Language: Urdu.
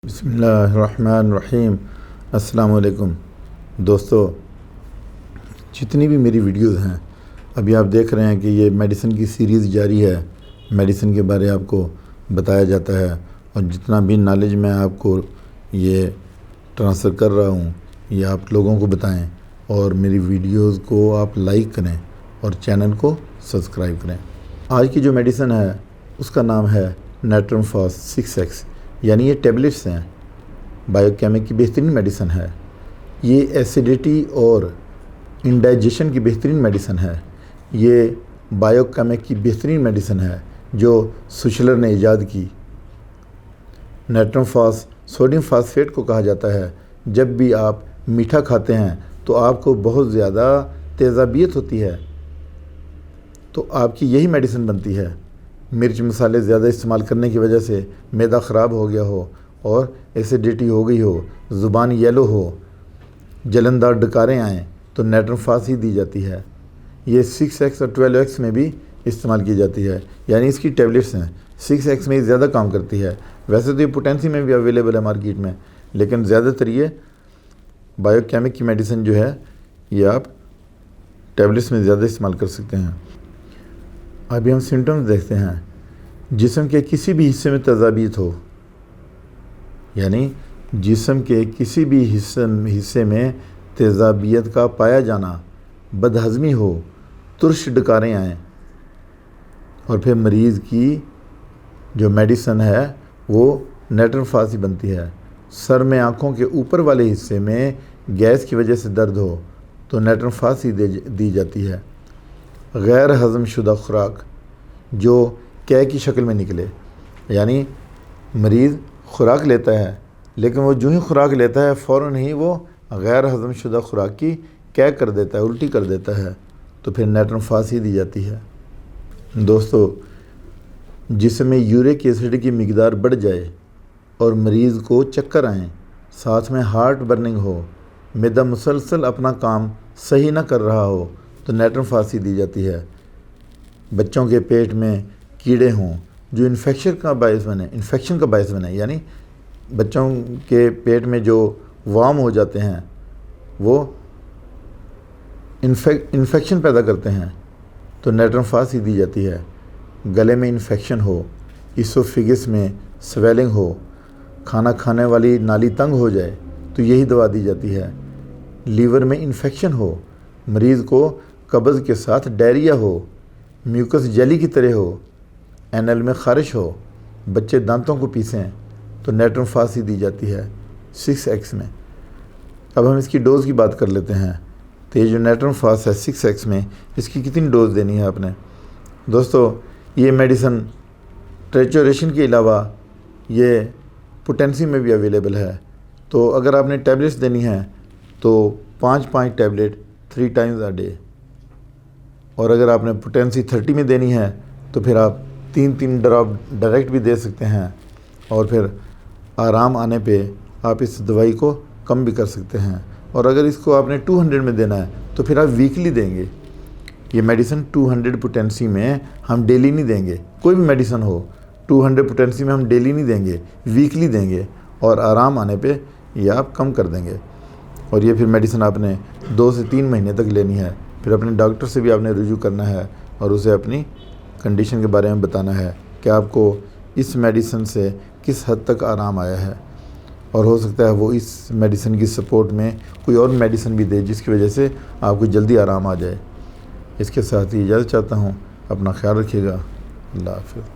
بسم اللہ الرحمن الرحیم۔ السلام علیکم دوستو، جتنی بھی میری ویڈیوز ہیں ابھی آپ دیکھ رہے ہیں کہ یہ میڈیسن کی سیریز جاری ہے۔ میڈیسن کے بارے آپ کو بتایا جاتا ہے اور جتنا بھی نالج میں آپ کو یہ ٹرانسفر کر رہا ہوں یہ آپ لوگوں کو بتائیں، اور میری ویڈیوز کو آپ لائک کریں اور چینل کو سبسکرائب کریں۔ آج کی جو میڈیسن ہے اس کا نام ہے نیٹرم فاس 6X، یعنی یہ ٹیبلٹس ہیں۔ بائیو کیمک کی بہترین میڈیسن ہے یہ، ایسیڈیٹی اور انڈائجیشن کی بہترین میڈیسن ہے یہ، بائیو کیمک کی بہترین میڈیسن ہے جو سوشلر نے ایجاد کی۔ نیٹرم فاس سوڈیم فاسفیٹ کو کہا جاتا ہے۔ جب بھی آپ میٹھا کھاتے ہیں تو آپ کو بہت زیادہ تیزابیت ہوتی ہے، تو آپ کی یہی میڈیسن بنتی ہے۔ مرچ مسالے زیادہ استعمال کرنے کی وجہ سے معدہ خراب ہو گیا ہو اور ایسیڈیٹی ہو گئی ہو، زبان یلو ہو، جلندار ڈکاریں آئیں تو نیٹرم فاس ہی دی جاتی ہے۔ یہ 6X اور 12X میں بھی استعمال کی جاتی ہے، یعنی اس کی ٹیبلٹس ہیں۔ 6X میں زیادہ کام کرتی ہے، ویسے تو یہ پوٹینسی میں بھی اویلیبل ہے مارکیٹ میں، لیکن زیادہ تر یہ بائیو کیمک کی میڈیسن جو ہے یہ آپ ٹیبلٹس میں زیادہ استعمال کر سکتے ہیں۔ ابھی ہم سمٹمز دیکھتے ہیں۔ جسم کے کسی بھی حصے میں تیزابیت ہو، یعنی جسم کے کسی بھی حصے میں تیزابیت کا پایا جانا، بدہضمی ہو، ترش ڈکاریں آئیں، اور پھر مریض کی جو میڈیسن ہے وہ نیٹرم فاس ہی بنتی ہے۔ سر میں آنکھوں کے اوپر والے حصے میں گیس کی وجہ سے درد ہو تو نیٹرم فاس ہی دی جاتی ہے۔ غیر ہضم شدہ خوراک جو قے کی شکل میں نکلے، یعنی مریض خوراک لیتا ہے لیکن وہ جو ہی خوراک لیتا ہے فوراً ہی وہ غیر ہضم شدہ خوراک کی قے کر دیتا ہے، الٹی کر دیتا ہے، تو پھر نیٹرم فاس ہی دی جاتی ہے۔ دوستو، جسم میں یورک ایسڈ کی مقدار بڑھ جائے اور مریض کو چکر آئیں، ساتھ میں ہارٹ برننگ ہو، معدہ مسلسل اپنا کام صحیح نہ کر رہا ہو تو نیٹرم فاس ہی دی جاتی ہے۔ بچوں کے پیٹ میں کیڑے ہوں جو انفیکشن کا باعث بنے، یعنی بچوں کے پیٹ میں جو وام ہو جاتے ہیں وہ انفیکشن پیدا کرتے ہیں تو نیٹرم فاس ہی دی جاتی ہے۔ گلے میں انفیکشن ہو، اسوفیگس میں سویلنگ ہو، کھانا کھانے والی نالی تنگ ہو جائے تو یہی دوا دی جاتی ہے۔ لیور میں انفیکشن ہو، مریض کو قبض کے ساتھ ڈائریا ہو، میوکس جیلی کی طرح ہو، اینل میں خارش ہو، بچے دانتوں کو پیسیں تو نیٹرم فاس ہی دی جاتی ہے 6X میں۔ اب ہم اس کی ڈوز کی بات کر لیتے ہیں۔ تو یہ جو نیٹرم فاس ہے 6X میں، اس کی کتنی ڈوز دینی ہے آپ نے؟ دوستو، یہ میڈیسن ٹریچوریشن کے علاوہ یہ پوٹینسی میں بھی اویلیبل ہے، تو اگر آپ نے ٹیبلٹس دینی ہیں تو 5 ٹیبلٹ 3 ٹائمز اے ڈے، اور اگر آپ نے پوٹینسی 30 میں دینی ہے تو پھر آپ 3 ڈراپ ڈائریکٹ بھی دے سکتے ہیں، اور پھر آرام آنے پہ آپ اس دوائی کو کم بھی کر سکتے ہیں۔ اور اگر اس کو آپ نے 200 میں دینا ہے تو پھر آپ ویکلی دیں گے۔ یہ میڈیسن 200 پوٹینسی میں ہم ڈیلی نہیں دیں گے، کوئی بھی میڈیسن ہو 200 پوٹینسی میں ہم ڈیلی نہیں دیں گے، ویکلی دیں گے، اور آرام آنے پہ یہ آپ کم کر دیں گے۔ اور یہ پھر میڈیسن آپ نے 2 سے 3 مہینے تک لینی ہے، پھر اپنے ڈاکٹر سے بھی آپ نے رجوع کرنا ہے اور اسے اپنی کنڈیشن کے بارے میں بتانا ہے کہ آپ کو اس میڈیسن سے کس حد تک آرام آیا ہے، اور ہو سکتا ہے وہ اس میڈیسن کی سپورٹ میں کوئی اور میڈیسن بھی دے جس کی وجہ سے آپ کو جلدی آرام آ جائے۔ اس کے ساتھ ہی اجازت چاہتا ہوں، اپنا خیال رکھیے گا۔ اللہ حافظ۔